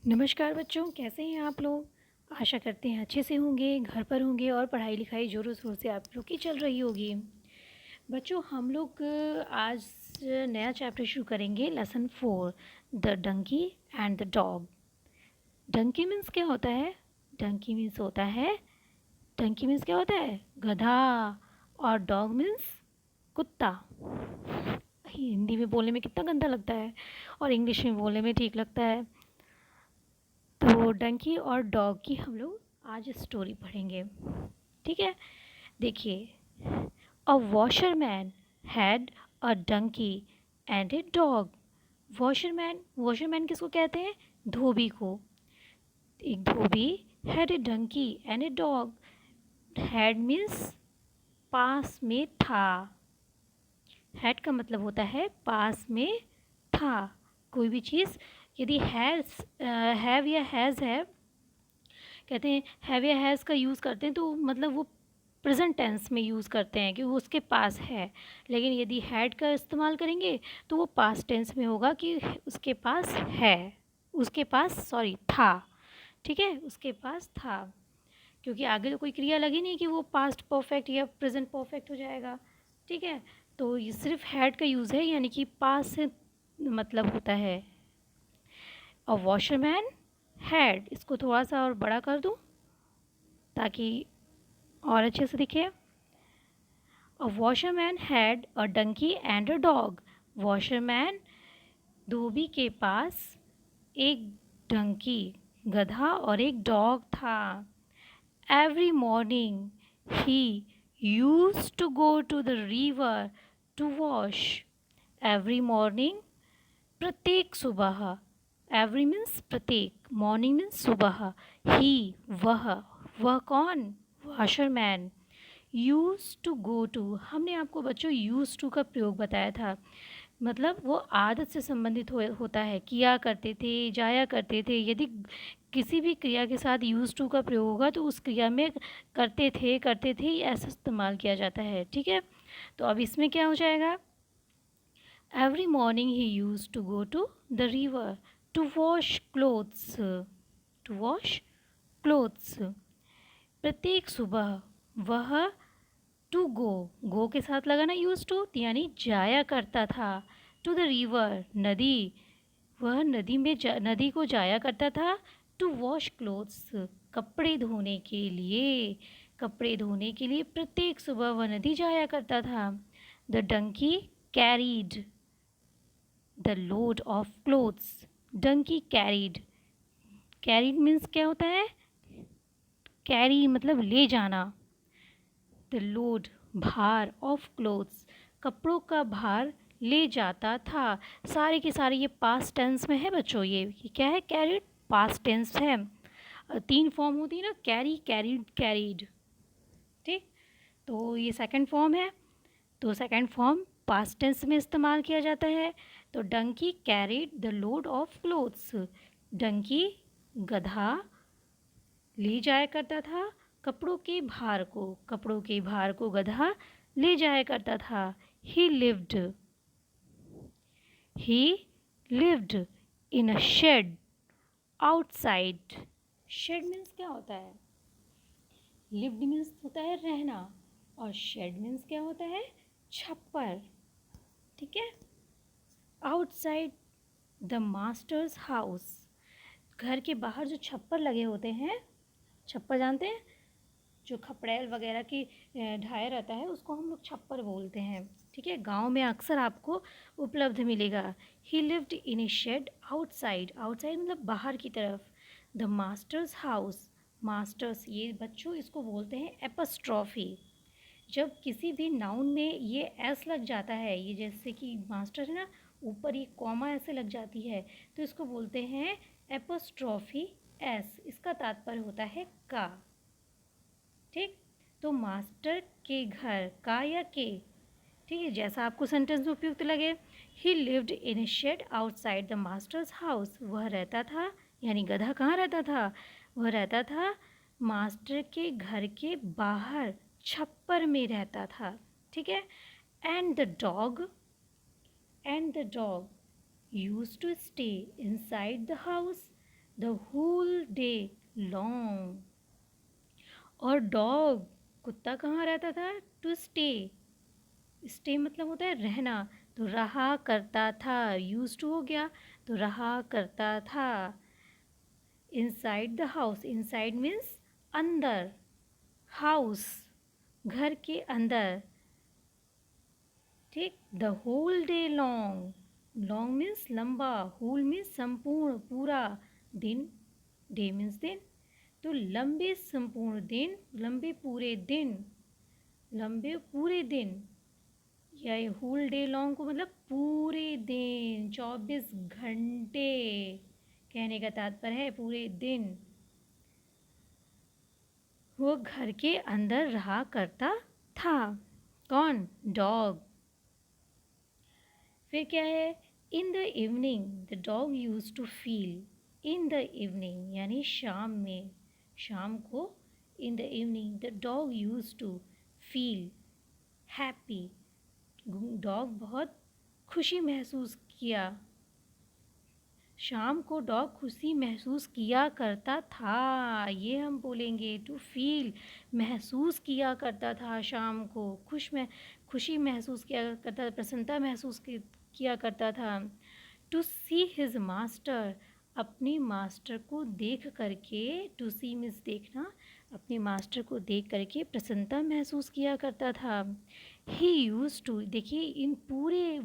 नमस्कार बच्चों, कैसे हैं आप लोग। आशा करते हैं अच्छे से होंगे, घर पर होंगे और पढ़ाई लिखाई ज़ोरों शोर से आप लोग की चल रही होगी। बच्चों, हम लोग आज नया चैप्टर शुरू करेंगे, lesson 4, the donkey and the dog. Donkey means क्या होता है? डंकी मीन्स होता है डंकी मीन्स क्या होता है? गधा। और डॉग मीन्स कुत्ता। हिंदी में बोलने में कितना गंदा लगता है और इंग्लिश में बोलने में ठीक लगता है। तो डंकी और डॉग की हम लोग आज स्टोरी पढ़ेंगे, ठीक है। देखिए, a washerman had a donkey and a dog. Washerman washerman किसको कहते हैं? धोबी को। एक धोबी had a donkey and a dog. Had means पास में था। हैड का मतलब होता है पास में था। कोई भी चीज़ यदि हैव या हैज़ है, कहते हैं हैव या हैज़ का यूज़ करते हैं तो मतलब वो प्रेजेंट टेंस में यूज़ करते हैं कि वो उसके पास है। लेकिन यदि हैड का इस्तेमाल करेंगे तो वो पास्ट टेंस में होगा कि उसके पास है, उसके पास सॉरी था, ठीक है, उसके पास था। क्योंकि आगे तो कोई क्रिया लगी नहीं कि वो पास्ट परफेक्ट या प्रेजेंट परफेक्ट हो जाएगा, ठीक है। तो ये सिर्फ हैड का यूज़ है, यानी कि पास से मतलब होता है। अ वॉशरमैन हैड, इसको थोड़ा सा और बड़ा कर दूँ ताकि और अच्छे से दिखे। A washerman had a donkey and a dog. Washerman, धोबी के पास एक डंकी, गधा और एक डॉग था। Every morning he used to go to the river to wash. Every morning, प्रत्येक सुबह। एवरी मीन्स प्रत्येक, मॉर्निंग मीन्स सुबह। ही, वह कौन? Washerman. Use to go to, हमने आपको बच्चों यूज़ टू का प्रयोग बताया था। मतलब वो आदत से संबंधित होता है, किया करते थे, जाया करते थे। यदि किसी भी क्रिया के साथ यूज़ टू का प्रयोग होगा तो उस क्रिया में करते थे ऐसा इस्तेमाल किया जाता है, ठीक है। तो अब इसमें क्या हो जाएगा? Every morning he use to go to the river to wash clothes. To wash clothes, प्रत्येक सुबह वह टू गो के साथ लगाना यूज टू, यानी जाया करता था। टू द रिवर, नदी, वह नदी को जाया करता था। टू वॉश क्लोथ्स, कपड़े धोने के लिए, कपड़े धोने के लिए प्रत्येक सुबह वह नदी जाया करता था। The donkey carried the load of clothes. Donkey carried, carried means क्या होता है? कैरी मतलब ले जाना। द लोड, भार, ऑफ क्लोथ्स, कपड़ों का भार ले जाता था। सारे के सारे ये पास्ट टेंस में है बच्चों। ये क्या है? कैरीड पास्ट टेंस है। तीन फॉर्म होती है ना, कैरी, कैरीड, कैरीड, ठीक। तो ये सेकंड फॉर्म है, तो सेकंड फॉर्म पास्ट टेंस में इस्तेमाल किया जाता है। तो donkey carried the load of clothes. Donkey, गधा, ले जाया करता था कपड़ों के भार को गधा ले जाया करता था। He lived he lived in a shed outside. Shed means क्या होता है? लिव्ड मीन्स होता है रहना, और शेड मीन्स क्या होता है? छप्पर, ठीक है। आउटसाइड द मास्टर्स हाउस, घर के बाहर जो छप्पर लगे होते हैं, छप्पर जानते हैं? जो खपड़ैल वगैरह की ढाया रहता है उसको हम लोग छप्पर बोलते हैं, ठीक है। गांव में अक्सर आपको उपलब्ध मिलेगा। He lived in a shed outside, outside मतलब बाहर की तरफ। द मास्टर्स हाउस, मास्टर्स ये बच्चों इसको बोलते हैं एपस्ट्रॉफी। जब किसी भी नाउन में ये एस लग जाता है, ये जैसे कि मास्टर है ना, ऊपर ये कॉमा ऐसे लग जाती है, तो इसको बोलते हैं एपस्ट्रॉफी एस। इसका तात्पर्य होता है का, ठीक। तो मास्टर के घर, का या के, ठीक है, जैसा आपको सेंटेंस में उपयुक्त लगे। He lived in a shed outside the master's house, वह रहता था, यानी गधा कहाँ रहता था? वह रहता था मास्टर के घर के बाहर, छप्पर में रहता था, ठीक है। And the dog use to stay inside the house. The whole day long. और डॉग कुत्ता कहाँ रहता था? To stay. स्टे मतलब होता है रहना, तो रहा करता था, यूज टू हो गया तो रहा करता था। Inside the house, inside means अंदर, हाउस घर के अंदर, ठीक। The whole day long, long means लंबा, होल मीन्स संपूर्ण पूरा, दिन, डे मीन्स दिन, तो लंबे संपूर्ण दिन, लंबे पूरे दिन, लंबे पूरे दिन, या होल डे लॉन्ग को मतलब पूरे दिन, 24 घंटे कहने का तात्पर्य है पूरे दिन वो घर के अंदर रहा करता था। कौन? डॉग। फिर क्या है? In the evening the dog use to feel, in the evening यानी शाम में, शाम को, in the evening the dog use to feel happy, dog बहुत खुशी महसूस किया, शाम को डॉग खुशी महसूस किया करता था, ये हम बोलेंगे, टू फील, महसूस किया करता था शाम को, खुशी महसूस किया करता था, प्रसन्नता महसूस किया करता था। टू सी हिज मास्टर, अपने मास्टर को देख करके, टू सी मीन्स देखना, अपने मास्टर को देख करके प्रसन्नता महसूस किया करता था। ही यूज टू, देखिए इन पूरे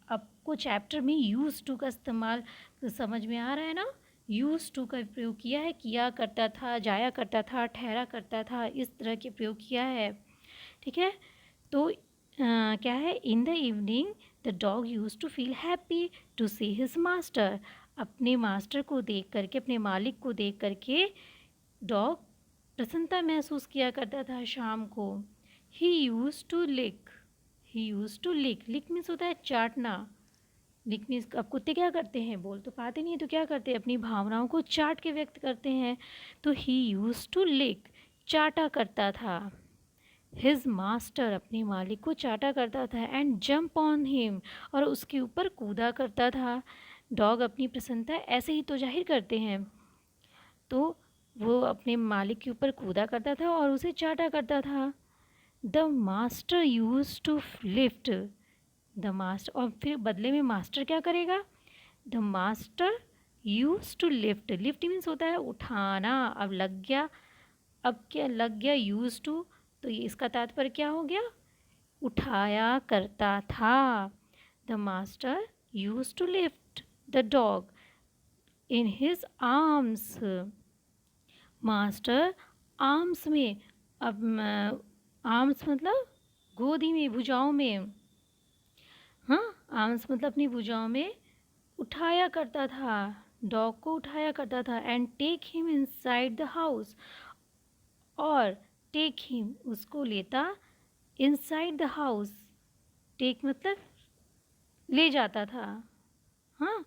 आपको चैप्टर में यूज टू का इस्तेमाल तो समझ में आ रहा है ना, यूज टू का प्रयोग किया है, किया करता था, जाया करता था, ठहरा करता था, इस तरह के प्रयोग किया है, ठीक है। तो क्या है? In the evening the dog use to feel happy to see his master, अपने मास्टर को देख करके, अपने मालिक को देख करके डॉग प्रसन्नता महसूस किया करता था शाम को। He use to lick, he use to lick, lick means होता है चाटना, लिक मीन्स, अब कुत्ते क्या करते हैं? बोल तो पाते नहीं है तो क्या करते हैं? अपनी भावनाओं को चाट के व्यक्त करते हैं, तो ही यूज टू लिक, चाटा करता था, हिज मास्टर, अपने मालिक को चाटा करता था, एंड जंप ऑन हिम, और उसके ऊपर कूदा करता था। डॉग अपनी प्रसन्नता ऐसे ही तो जाहिर करते हैं, तो वो अपने मालिक के ऊपर कूदा करता था और उसे चाटा करता था। The master use to lift, the master, और फिर बदले में मास्टर क्या करेगा? The master use to lift, lift means होता है उठाना, अब लग गया, अब क्या लग गया? यूज टू, तो ये इसका तात्पर्य क्या हो गया? उठाया करता था। The master use to lift the dog in his arms, master arms में, अब आर्म्स मतलब गोदी में, भुजाओं में, हाँ, आर्म्स मतलब अपनी भुजाओं में उठाया करता था, डॉग को उठाया करता था, and take him inside the house, और टेक हिम उसको लेता, इनसाइड द हाउस, टेक मतलब ले जाता था, हाँ,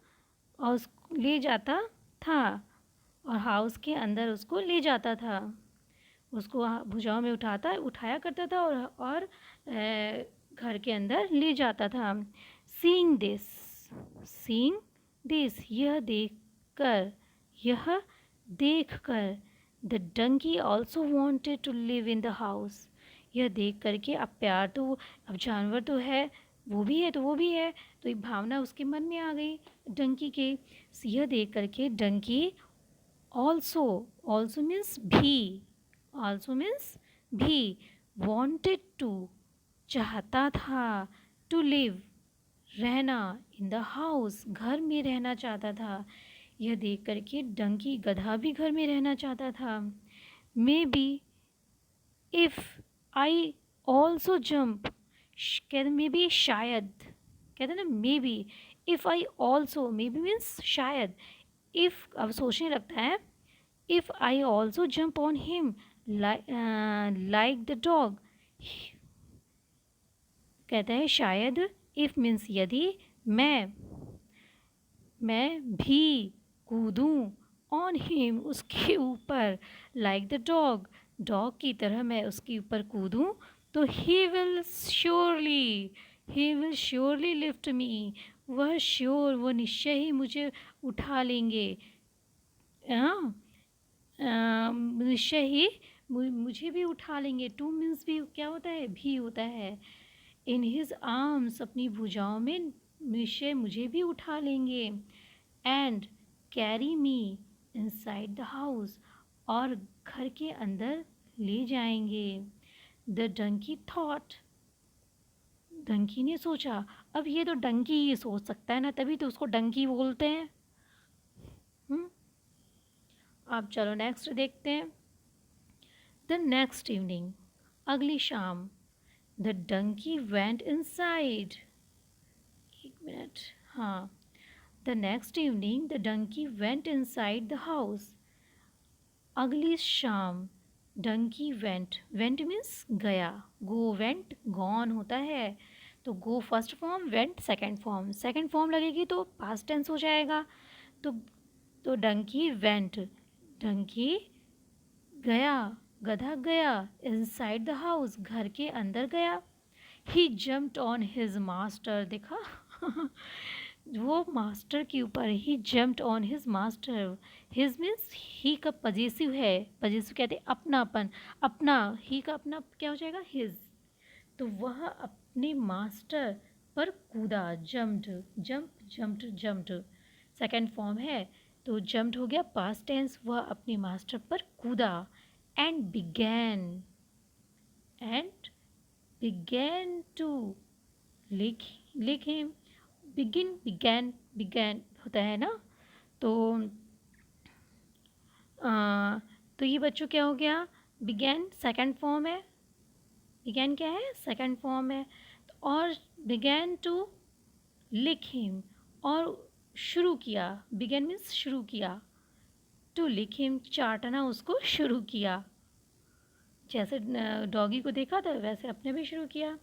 और उसको ले जाता था, और हाउस के अंदर उसको ले जाता था, उसको भुजाओं में उठाया करता था, और घर के अंदर ले जाता था। सीइंग दिस, सीइंग दिस, यह देख कर, the donkey also wanted to live in the house, यह देख करके, अब प्यार तो, अब जानवर तो है, वो भी है तो वो भी है, तो एक भावना उसके मन में आ गई डंकी के, यह देख करके डंकी ऑल्सो, ऑल्सो मीन्स भी, ऑल्सो मीन्स भी, वॉन्टेड टू चाहता था, टू लिव रहना, इन द हाउस घर में रहना चाहता था, यह देख करके डंकी गधा भी घर में रहना चाहता था। May be if I also jump, कहते मे बी शायद, कहते ना may be, if I also, may be means शायद, इफ़ अब सोचने लगता है, if I also jump on him like the dog, कहते हैं शायद, इफ़ मीन्स यदि, मैं भी कूदूँ, ऑन हिम उसके ऊपर, लाइक द डॉग, डॉग की तरह मैं उसके ऊपर कूदूँ, तो he will surely lift me, वह श्योर, वो निश्चय ही मुझे उठा लेंगे, हाँ, निश्चय ही मुझे भी उठा लेंगे। टू मीन्स भी क्या होता है, भी होता है। इन हिज आर्म्स, अपनी भुजाओं में निश्चय मुझे भी उठा लेंगे। And carry me inside the house, और घर के अंदर ले जाएंगे। द डंकी थॉट, डंकी ने सोचा। अब ये तो डंकी ही सोच सकता है ना, तभी तो उसको डंकी बोलते हैं। अब चलो नेक्स्ट देखते हैं। द नेक्स्ट इवनिंग, अगली शाम, द डंकी वेंट इनसाइड। एक मिनट, हाँ। The next evening the donkey went inside the house. अगली शाम डंकी वेंट, वेंट मीन्स गया, गो वेंट गॉन होता है। तो go first form, went second form, second form लगेगी तो पास्ट टेंस हो जाएगा। तो डंकी वेंट, डंकी गया, गधा गया, इनसाइड द हाउस, घर के अंदर गया। He jumped on his master, देखा वो मास्टर के ऊपर, he jumped on his master. His means he का पजेसिव है, पजेसिव कहते हैं अपनापन, अपना, ही का अपना क्या हो जाएगा, हिज। तो वह अपने मास्टर पर कूदा, jumped, jump jumped jumped second form है, तो जम्प्ड हो गया पास्ट टेंस। वह अपने मास्टर पर कूदा। एंड बिगैन टू लिख हिम। बिगैन होता है ना, तो तो ये बच्चों क्या हो गया, बिगैन सेकंड फॉर्म है, बिगैन क्या है, सेकंड फॉर्म है। और बिगैन टू लिख हिम, और शुरू किया, बिगैन मीन्स शुरू किया, टू लिख हिम चाटना, उसको शुरू किया। जैसे डॉगी को देखा था वैसे अपने भी शुरू किया।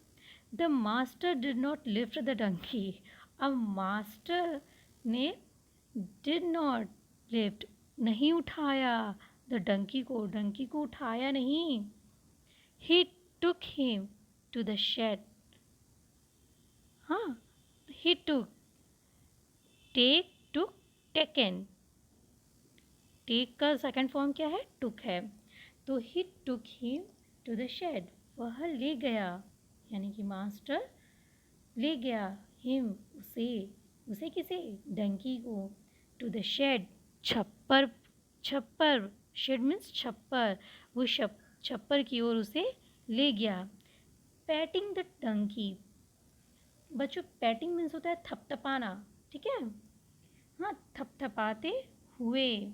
The master did not lift the donkey, अब मास्टर ने डिड नॉट लिफ्ट, नहीं उठाया, द डंकी को, डंकी को उठाया नहीं। He took him to the shed, हाँ, he took, take took taken, take का सेकंड फॉर्म क्या है, टुक है। तो he took him to the shed, वह ले गया, यानी कि मास्टर ले गया, हिम उसे, उसे किसे, डंकी को, टू द शेड, छप्पर, छप्पर, शेड मीन्स छप्पर, वो छप्पर की ओर उसे ले गया। पैटिंग द डंकी, बच्चों पैटिंग मीन्स होता है थपथपाना, ठीक है, हाँ, थपथपाते हुए।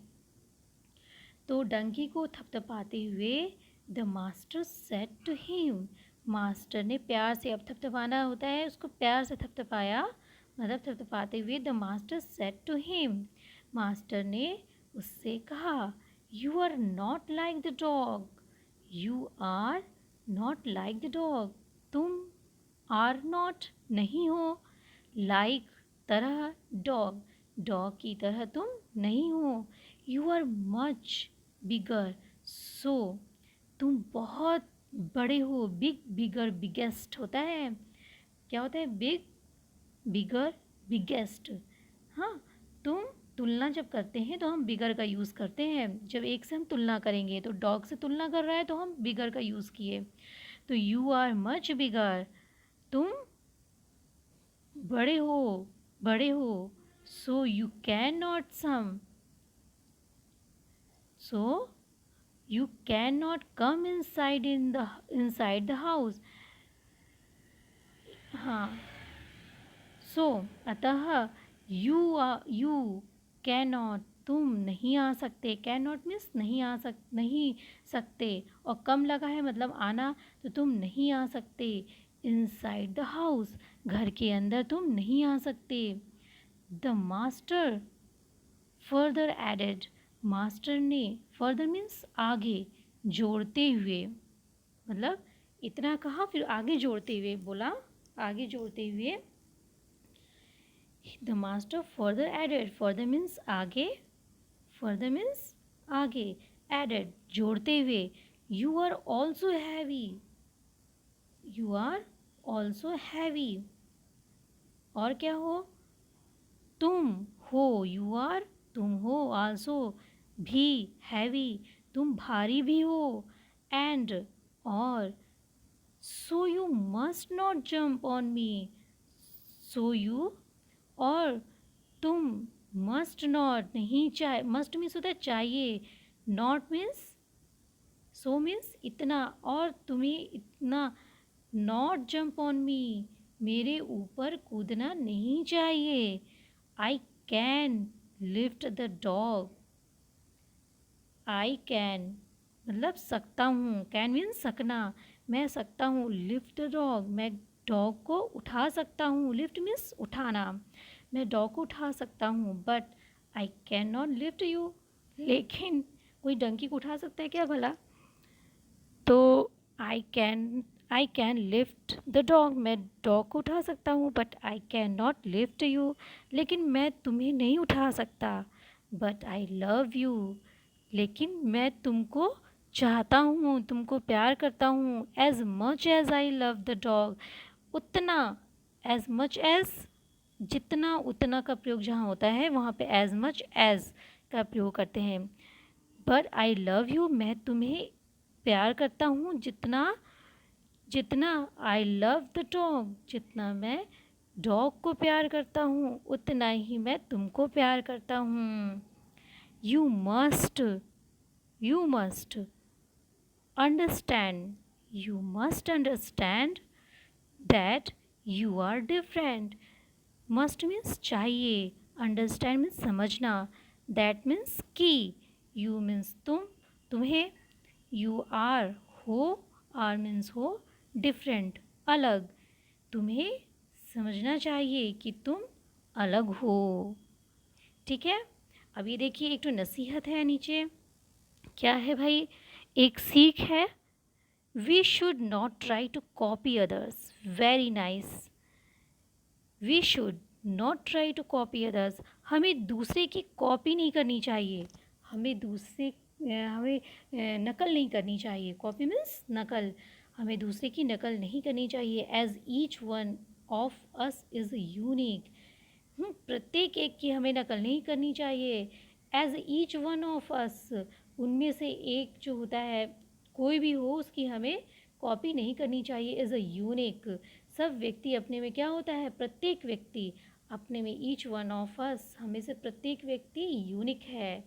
तो डंकी को थपथपाते हुए the master said to him, master ने प्यार से, अब थपथपाना होता है, उसको प्यार से थपथपाया, मतलब थपथपाते हुए the master said to him, master ने उससे कहा, you are not like the dog, you are not like the dog, तुम आर नॉट नहीं हो, लाइक तरह, डॉग, डॉग की तरह तुम नहीं हो, यू आर मच बिगर, सो तुम बहुत बड़े हो, बिग बिगर बिगेस्ट होता है, क्या होता है, बिग बिगर बिगेस्ट, हाँ, तुम तुलना जब करते हैं तो हम बिगर का यूज़ करते हैं, जब एक से हम तुलना करेंगे तो डॉग से तुलना कर रहा है तो हम बिगर का यूज़ किए। तो यू आर मच बिगर, तुम बड़े हो, बड़े हो, so you can not come, so you cannot come inside the house, हाँ, सो अतः you cannot, तुम नहीं आ सकते, cannot मीन्स नहीं सकते, और कम लगा है मतलब आना, तो तुम नहीं आ सकते, inside the house, घर के अंदर तुम नहीं आ सकते। the master further added, master ने, फर्दर मीन्स आगे, जोड़ते हुए, मतलब इतना कहा फिर आगे जोड़ते हुए बोला, आगे जोड़ते हुए, the master further added, further means आगे, फर्दर मीन्स आगे, एडेड जोड़ते हुए, you are also heavy, you are also heavy, और क्या हो, तुम हो, यू आर तुम हो, आल्सो भी हैवी, तुम भारी भी हो, एंड और so you must not jump on me, so you और तुम मस्ट नॉट नहीं चाहे, मस्ट मीन्स होता है चाहिए, नॉट मीन्स सो मीन्स इतना, और तुम्हें इतना, नॉट जंप ऑन मी मेरे ऊपर कूदना नहीं चाहिए, I can lift the dog, I can मतलब सकता हूँ, कैन मीन सकना, मैं सकता हूँ, लिफ्ट डॉग मैं डॉग को उठा सकता हूँ, लिफ्ट मीन्स उठाना, मैं डॉग को उठा सकता हूँ, but I can not lift you, लेकिन कोई डंकी को उठा सकता है क्या भला, तो I can lift the dog मैं डॉग को उठा सकता हूँ, but I can not lift you, लेकिन मैं तुम्हें नहीं उठा सकता, बट आई लव यू लेकिन मैं तुमको चाहता हूँ, तुमको प्यार करता हूँ, as much as I love the dog, उतना, एज मच एज जितना, उतना का प्रयोग जहाँ होता है वहाँ पे एज मच एज का प्रयोग करते हैं, बट आई लव यू मैं तुम्हें प्यार करता हूँ, जितना, जितना आई लव द डॉग जितना मैं डॉग को प्यार करता हूँ उतना ही मैं तुमको प्यार करता हूँ, you must, you must understand, you must understand that you are different, must means चाहिए, understand means समझना, that means कि, you means तुम, तुम्हें, you are हो, are means हो, different अलग, तुम्हें समझना चाहिए कि तुम अलग हो, ठीक है। अब ये देखिए एक तो नसीहत है नीचे, क्या है भाई, एक सीख है, we should not try to copy others, very nice, we should not try to copy others, हमें दूसरे की कॉपी नहीं करनी चाहिए, हमें दूसरे हमें नकल नहीं करनी चाहिए, कॉपी मीन्स नकल, हमें दूसरे की नकल नहीं करनी चाहिए, as each one of us is unique, प्रत्येक एक की हमें नकल नहीं करनी चाहिए, as each one of us उनमें से एक जो होता है कोई भी हो उसकी हमें कॉपी नहीं करनी चाहिए, एज अ यूनिक, सब व्यक्ति अपने में क्या होता है, प्रत्येक व्यक्ति अपने में, ईच वन ऑफ अस हमें से प्रत्येक व्यक्ति यूनिक है,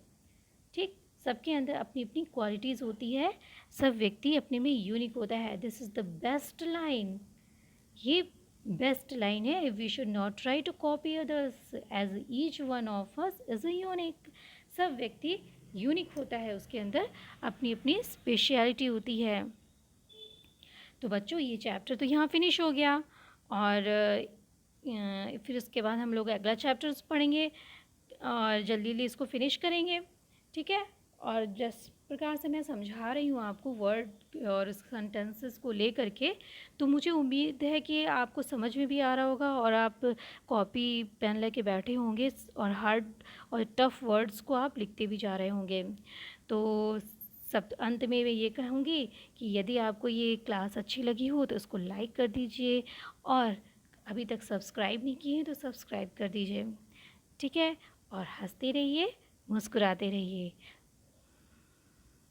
ठीक, सबके अंदर अपनी अपनी क्वालिटीज़ होती है, सब व्यक्ति अपने में यूनिक होता है, this is the best line, ये बेस्ट लाइन है, we should not try to copy others as each one of us is a unique, सब व्यक्ति यूनिक होता है, उसके अंदर अपनी अपनी स्पेशलिटी होती है। तो बच्चों ये चैप्टर तो यहाँ फिनिश हो गया, और फिर उसके बाद हम लोग अगला चैप्टर पढ़ेंगे और जल्दी जल्दी इसको फिनिश करेंगे, ठीक है। और जिस प्रकार से मैं समझा रही हूँ आपको वर्ड और सेंटेंसेस को ले करके, तो मुझे उम्मीद है कि आपको समझ में भी आ रहा होगा और आप कॉपी पेन लेके बैठे होंगे और हार्ड और टफ़ वर्ड्स को आप लिखते भी जा रहे होंगे। तो सब अंत में मैं ये कहूँगी कि यदि आपको ये क्लास अच्छी लगी हो तो इसको लाइक कर दीजिए, और अभी तक सब्सक्राइब नहीं किए हैं तो सब्सक्राइब कर दीजिए, ठीक है। और हंसते रहिए, मुस्कुराते रहिए।